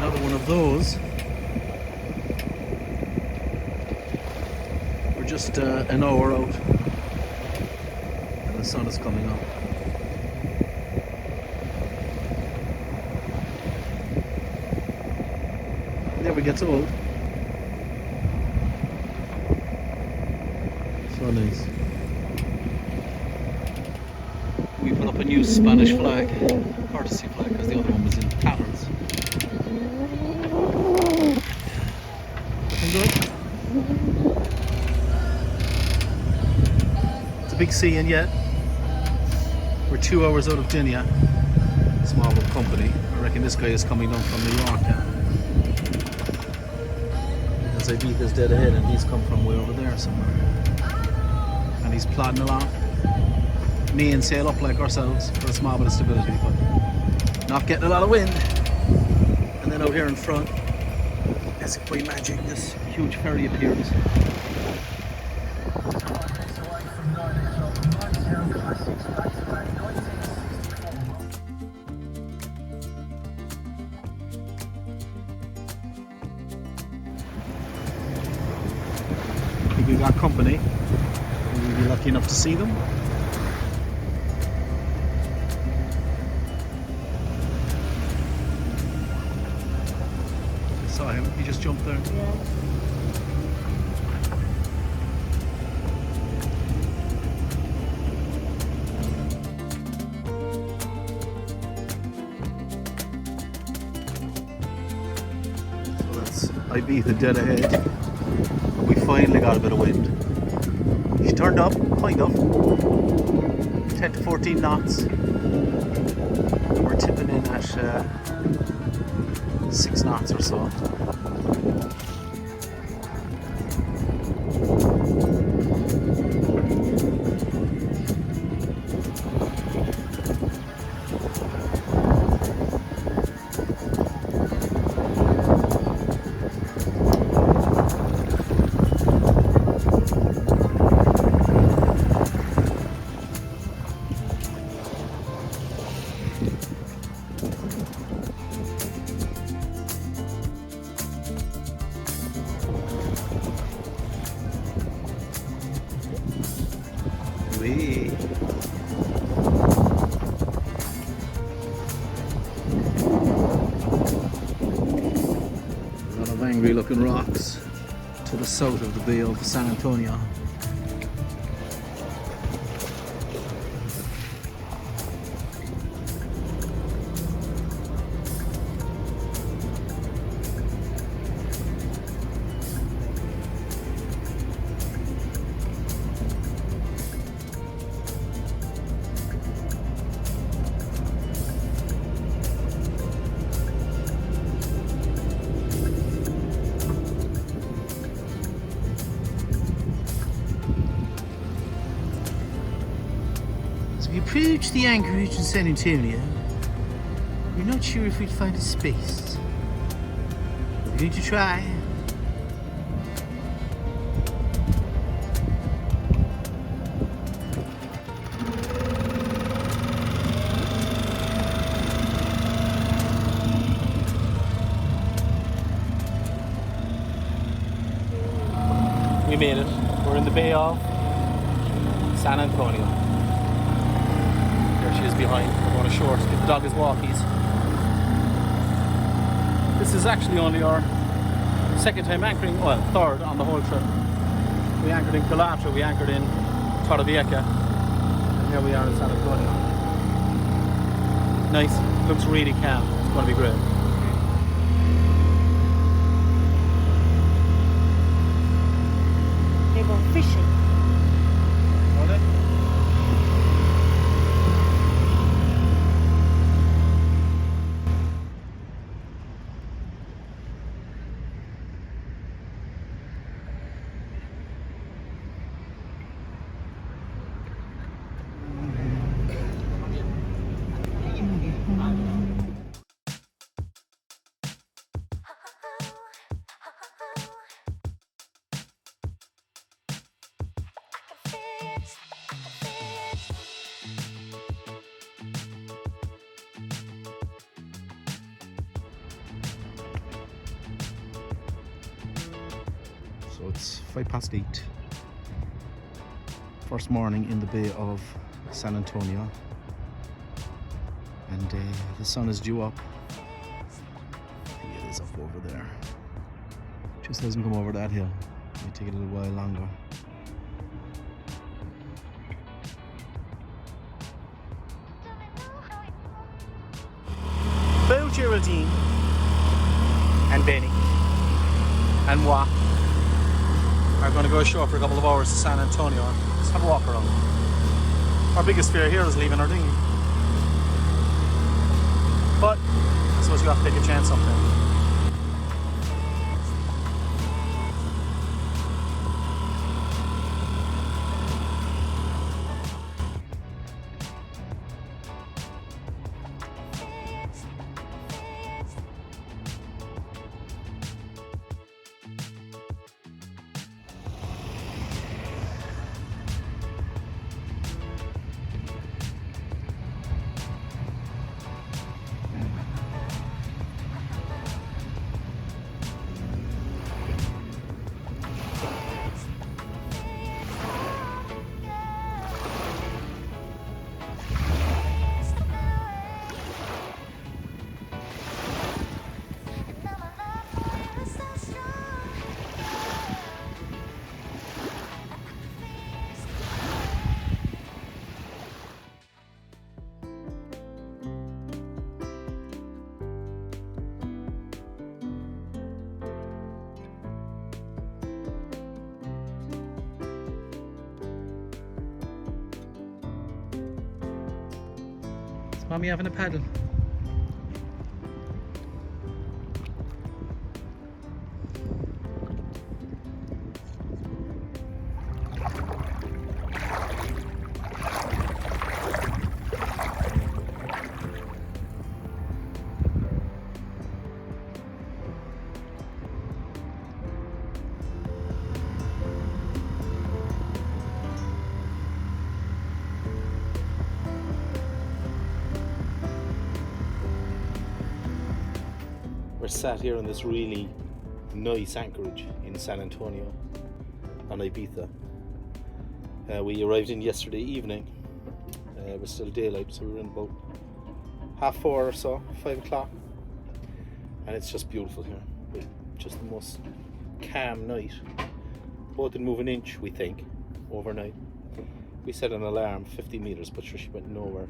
Another one of those. We're just an hour out and the sun is coming up. It never gets old. So nice. We put up a new Spanish flag, courtesy flag, because the other one was in patterns. Good. It's a big sea, and yet we're 2 hours out of Denia. Small little company. I reckon this guy is coming down from New York. Because Ibiza's dead ahead, and he's come from way over there somewhere. And he's plodding along. Me and sail up like ourselves for a small bit of stability, but not getting a lot of wind. And then out here in front, as if by magic, this huge ferry appears. I think we got company. We'll be lucky enough to see them. Saw him, he just jumped there. Yeah. So that's Ibiza dead ahead. And we finally got a bit of wind. She turned up, kind of. 10 to 14 knots. And we're tipping in at 6 knots or so. Wee. A lot of angry looking rocks to the south of the Bay of San Antonio. We approached the anchorage in San Antonio. We're not sure if we'd find a space. We're going to try. We made it. We're in the Bay of San Antonio. There she is behind. We're going ashore to give the dog his walkies. This is actually only our second time anchoring, well, third on the whole trip. We anchored in Culatra, we anchored in Torrevieja, and here we are in San Antonio. Nice, looks really calm. It's going to be great. They go fishing. Are they? So it's 8:05. First morning in the Bay of San Antonio, and the sun is due up. I think it is up over there. Just hasn't come over that hill. Might take it a little while longer. Bill, Geraldine and Benny and moi are going to go ashore for a couple of hours to San Antonio and just have a walk around. Our biggest fear here is leaving our dinghy, but I suppose you have to take a chance sometime. Mommy having a paddle? We're sat here in this really nice anchorage in San Antonio on Ibiza. We arrived in yesterday evening. It was still daylight, so we were in about 4:30 or so, 5 o'clock. And it's just beautiful here. Just the most calm night. Boat didn't move an inch, we think, overnight. We set an alarm 50 meters, but sure, she went nowhere.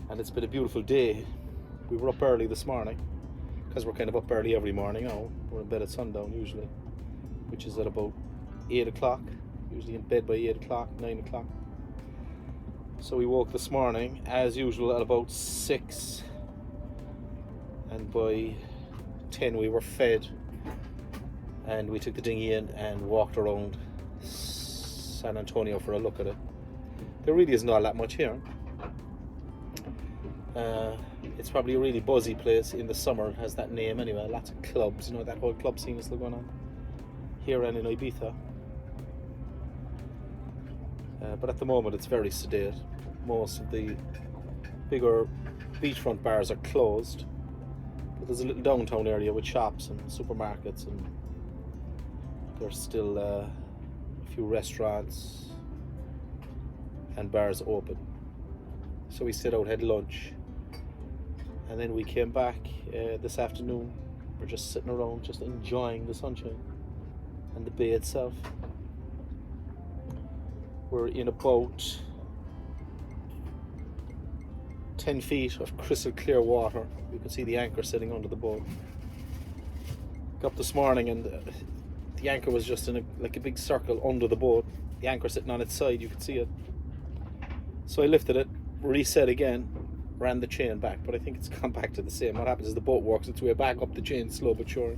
And it's been a beautiful day. We were up early this morning, because we're kind of up early every morning now. We're in bed at sundown usually, which is at about 8 o'clock. Usually in bed by 8 o'clock, 9 o'clock. So we woke this morning, as usual, at about 6. And by 10 we were fed. And we took the dinghy in and walked around San Antonio for a look at it. There really isn't all that much here. It's probably a really buzzy place in the summer. It has that name anyway. Lots of clubs, you know, that whole club scene is still going on here and in Ibiza. But at the moment it's very sedate. Most of the bigger beachfront bars are closed. But there's a little downtown area with shops and supermarkets, and there's still a few restaurants and bars open. So we stayed out, had lunch, and then we came back this afternoon. We're just sitting around, just enjoying the sunshine and the bay itself. We're in about 10 feet of crystal clear water. You can see the anchor sitting under the boat. Got up this morning and the anchor was just in like a big circle under the boat. The anchor sitting on its side, you could see it. So I lifted it, reset again, ran the chain back, but I think it's gone back to the same. What happens is the boat works its way back up the chain, slow but sure.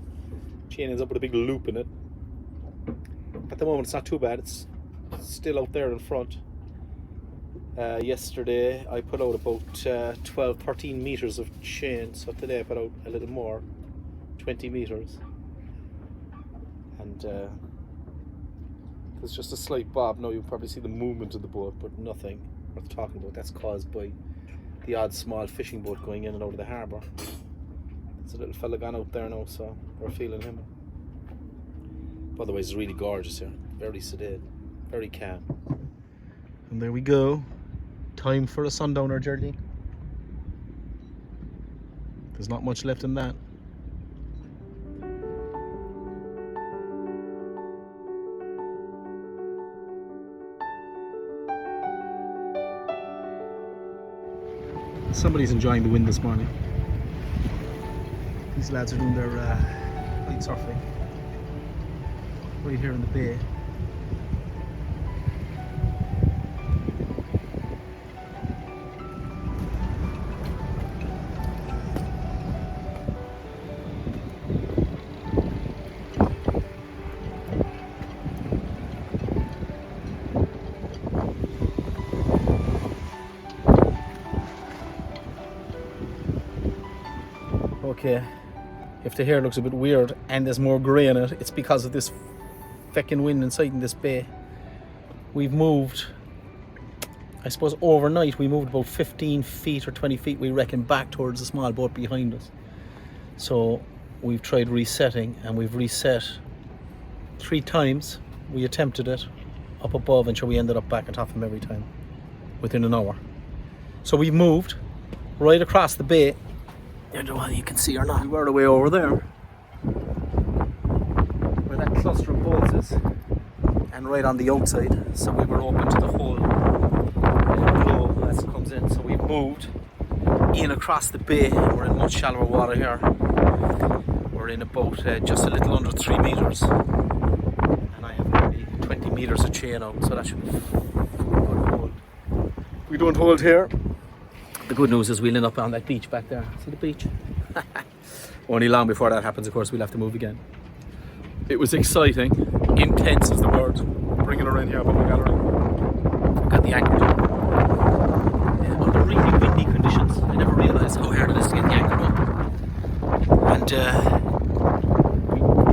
Chain ends up with a big loop in it. At the moment it's not too bad, it's still out there in front. Yesterday I put out about 12-13 meters of chain, so today I put out a little more, 20 meters. And there's just a slight bob. Now you'll probably see the movement of the boat, but nothing worth talking about. That's caused by the odd small fishing boat going in and out of the harbour. There's a little fella gone out there now, so we're feeling him. Otherwise, it's really gorgeous here. Very sedate, very calm. And there we go. Time for a sundowner, Geraldine. There's not much left in that. Somebody's enjoying the wind this morning. These lads are doing their kite surfing right here in the bay. Okay, if the hair looks a bit weird and there's more grey in it, it's because of this feckin' wind inside in this bay. We've moved, I suppose overnight, we moved about 15 feet or 20 feet, we reckon, back towards the small boat behind us. So we've tried resetting, and we've reset 3 times. We attempted it up above, and sure, we ended up back on top of them every time within an hour. So we've moved right across the bay. I don't know whether you can see or not. We were away over there where that cluster of boats is, and right on the outside, so we were open to the whole glow as it comes in. So we've moved in across the bay. We're in much shallower water here. We're in about just a little under 3 meters, and I have maybe 20 meters of chain out, so that should be hold. We don't hold here. The good news is we'll end up on that beach back there. See the beach? Only long before that happens, of course, we'll have to move again. It was exciting. Intense is the word. Bringing her in here, but we got her in. Got the anchor down. Under really windy conditions. I never realised how hard it is to get the anchor up. And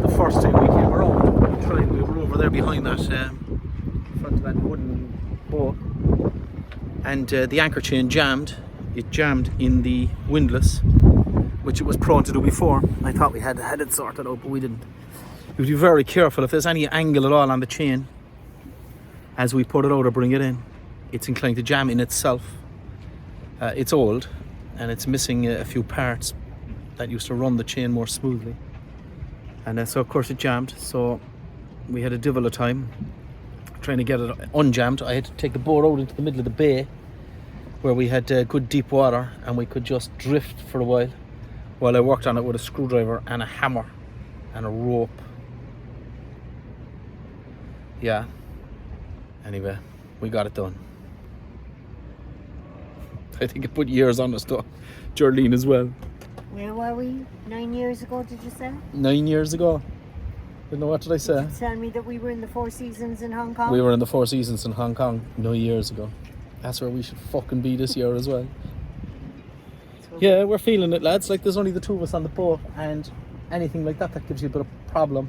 the first time we came around, we were over there behind that front of that wooden boat. And the anchor chain jammed. It jammed in the windlass, which it was prone to do before. I thought we had it sorted out, but we didn't. You have to be very careful. If there's any angle at all on the chain as we put it out or bring it in, it's inclined to jam in itself. It's old and it's missing a few parts that used to run the chain more smoothly. And so of course it jammed, so we had a divil of time trying to get it unjammed. I had to take the boat out into the middle of the bay where we had good deep water, and we could just drift for a while I worked on it with a screwdriver and a hammer and a rope. Yeah. Anyway, we got it done. I think it put years on us though. Geraldine as well. Where were we? 9 years ago, did you say? 9 years ago. Didn't know, what did I say? Did you tell me that we were in the Four Seasons in Hong Kong? We were in the Four Seasons in Hong Kong 9 years ago. That's where we should fucking be this year as well. Yeah, we're feeling it, lads. Like, there's only the two of us on the boat, and anything like that gives you a bit of problem.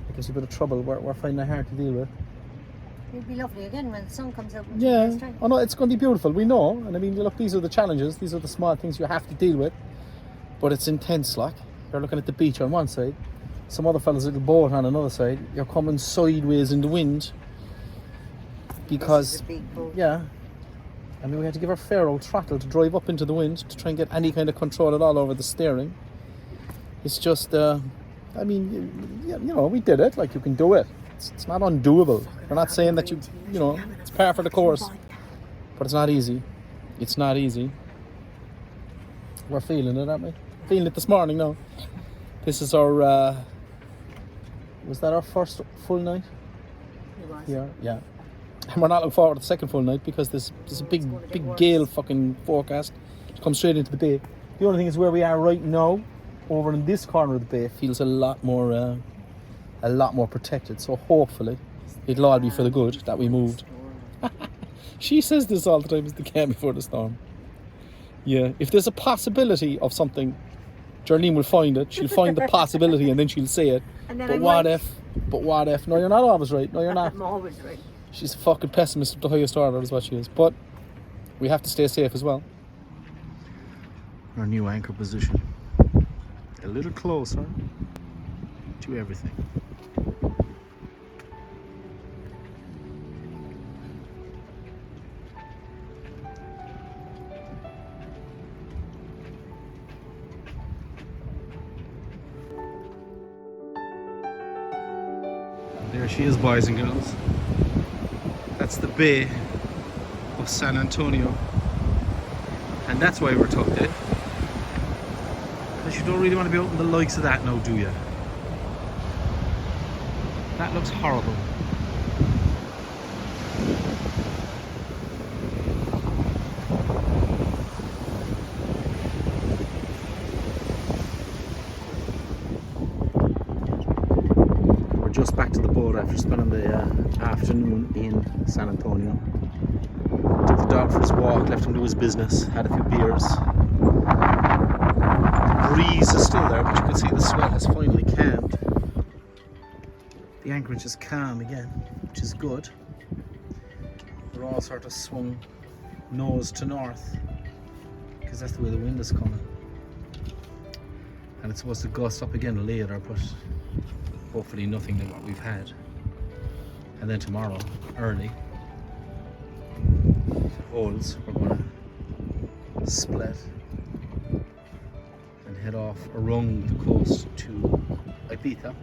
It gives you a bit of trouble. We're finding it hard to deal with. It'll be lovely again when the sun comes out. Yeah, oh no, it's going to be beautiful. We know, and I mean, look, these are the challenges. These are the small things you have to deal with. But it's intense, like. You're looking at the beach on one side, some other fella's little boat on another side. You're coming sideways in the wind. Because, yeah, I mean, we had to give her fair old throttle to drive up into the wind to try and get any kind of control at all over the steering. It's just, I mean, you know, we did it. Like, you can do it. It's not undoable. We're not saying that you know, it's par for the course. But it's not easy. It's not easy. We're feeling it, aren't we? Feeling it this morning now. This is our, was that our first full night? It was. Yeah. And we're not looking forward to the second full night because there's a big gale fucking forecast to come straight into the bay. The only thing is where we are right now, over in this corner of the bay, feels a lot more protected. So hopefully it'll all be for the good that we moved. She says this all the time, it's the calm before the storm. Yeah, if there's a possibility of something, Jarlene will find it. She'll find the possibility and then she'll say it. But what if? No, you're not always right. No, you're not. I'm always right. She's a fucking pessimist of the highest order is what she is. But we have to stay safe as well. Our new anchor position. A little closer to everything. There she is, boys and girls. That's the bay of San Antonio. And that's why we're tucked in. Because you don't really want to be out in the likes of that now, do you? That looks horrible. Just back to the boat after spending the afternoon in San Antonio. Took the dog for his walk, left him to his business, had a few beers. The breeze is still there, but you can see the swell has finally calmed. The anchorage is calm again, which is good. We're all sort of swung nose to north, because that's the way the wind is coming. And it's supposed to gust up again later, but hopefully nothing like what we've had. And then tomorrow, early, holes, we're going to split and head off around the coast to Ibiza.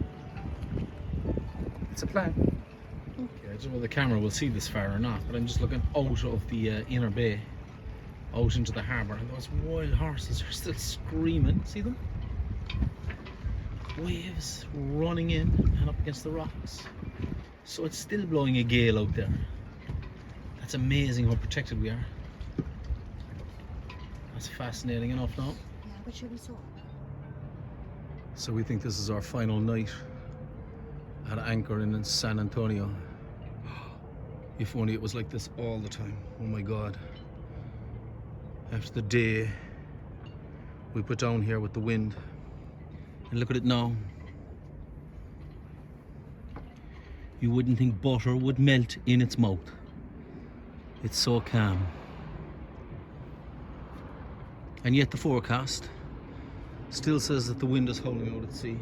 It's a plan. Okay, I don't know if the camera will see this far or not, but I'm just looking out of the inner bay, out into the harbour, and those wild horses are still screaming. See them? Waves running in and up against the rocks. So it's still blowing a gale out there. That's amazing how protected we are. That's fascinating enough now. Yeah, but should we saw? So we think this is our final night at anchor in San Antonio. If only it was like this all the time. Oh my God. After the day we put down here with the wind. And look at it now. You wouldn't think butter would melt in its mouth. It's so calm. And yet the forecast still says that the wind is howling out at sea.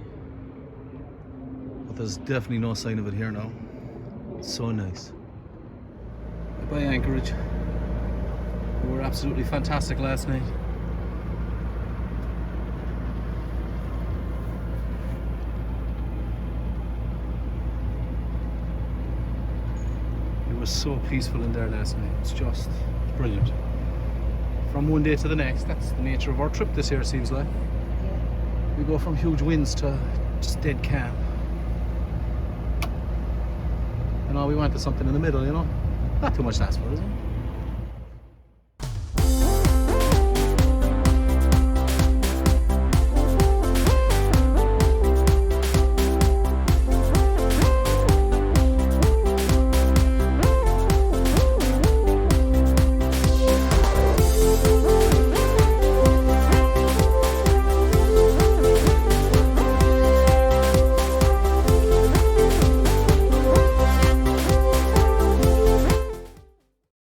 But there's definitely no sign of it here now. It's so nice. Goodbye, anchorage. We were absolutely fantastic last night. It was so peaceful in there last night. It's just brilliant. From one day to the next, that's the nature of our trip this year, seems like. Yeah. We go from huge winds to just dead calm. And all we want is something in the middle, you know? Not too much to ask for, is it?